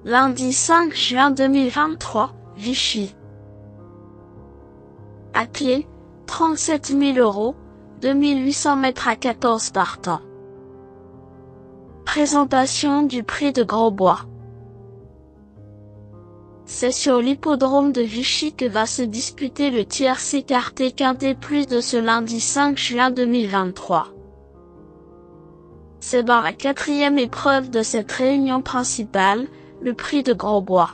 Lundi 5 juin 2023, Vichy. À pied, 37 000 €, 2800 mètres à 14 partants. Présentation du prix de Grosbois. C'est sur l'hippodrome de Vichy que va se disputer le tiercé quarté quinté plus de ce lundi 5 juin 2023. C'est dans la 4e épreuve de cette réunion principale, le prix de Grosbois.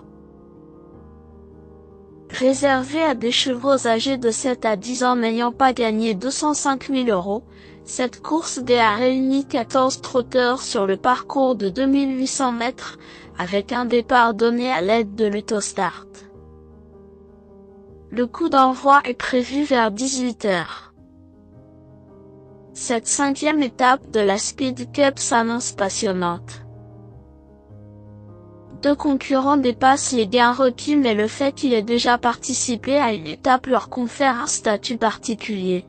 Réservé à des chevaux âgés de 7 à 10 ans n'ayant pas gagné 205 000 €, cette course D a réuni 14 trotteurs sur le parcours de 2800 mètres, avec un départ donné à l'aide de l'autostart. Le coup d'envoi est prévu vers 18 h. Cette 5e étape de la Speed Cup s'annonce passionnante. 2 concurrents dépassent les gains requis, mais le fait qu'il ait déjà participé à une étape leur confère un statut particulier.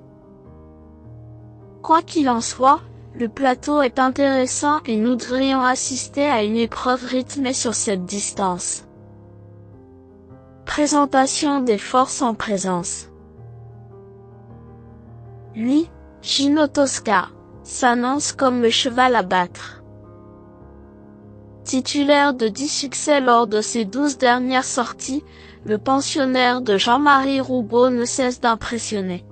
Quoi qu'il en soit, le plateau est intéressant et nous devrions assister à une épreuve rythmée sur cette distance. Présentation des forces en présence. Lui, Gino Tosca, s'annonce comme le cheval à battre. Titulaire de 10 succès lors de ses 12 dernières sorties, le pensionnaire de Jean-Marie Roubaud ne cesse d'impressionner.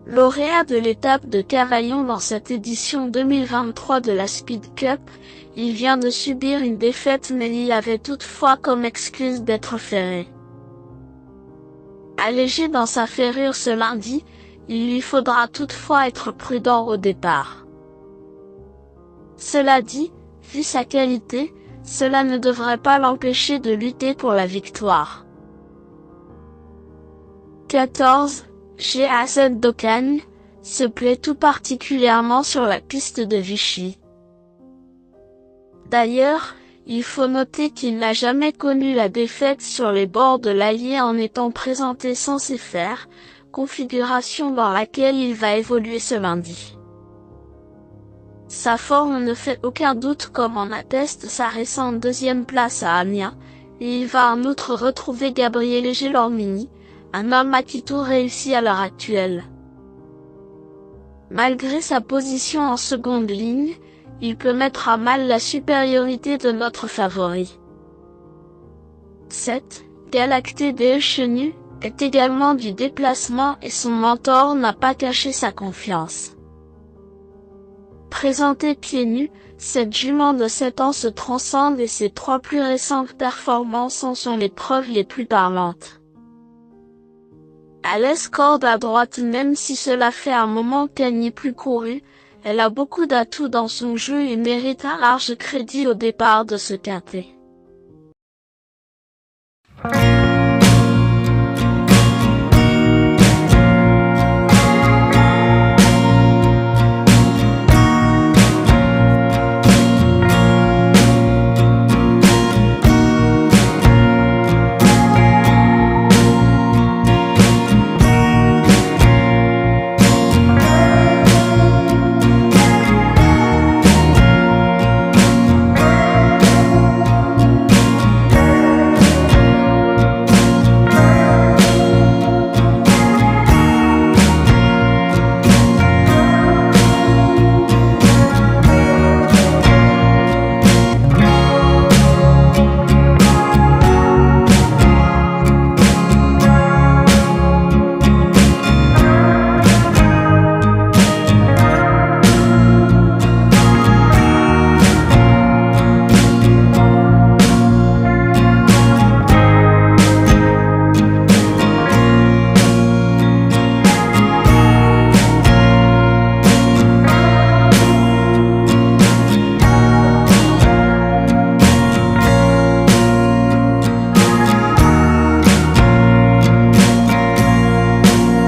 Lauréat de l'étape de Cavaillon dans cette édition 2023 de la Speed Cup, il vient de subir une défaite, mais il avait toutefois comme excuse d'être ferré. Allégé dans sa ferrure ce lundi, il lui faudra toutefois être prudent au départ. Cela dit, vu sa qualité, cela ne devrait pas l'empêcher de lutter pour la victoire. 14. GAZ Docagne se plaît tout particulièrement sur la piste de Vichy. D'ailleurs, il faut noter qu'il n'a jamais connu la défaite sur les bords de l'Allier en étant présenté sans ses fers, configuration dans laquelle il va évoluer ce lundi. Sa forme ne fait aucun doute, comme en atteste sa récente 2e place à Amiens, et il va en outre retrouver Gabriele Gelormini, un homme à qui tout réussit à l'heure actuelle. Malgré sa position en seconde ligne, il peut mettre à mal la supériorité de notre favori. 7. Galacté des Chenu est également du déplacement et son mentor n'a pas caché sa confiance. Présentée pieds nus, cette jument de 7 ans se transcende et ses 3 plus récentes performances en sont les preuves les plus parlantes. Elle laisse corde à droite, même si cela fait un moment qu'elle n'y est plus courue, elle a beaucoup d'atouts dans son jeu et mérite un large crédit au départ de ce quintet.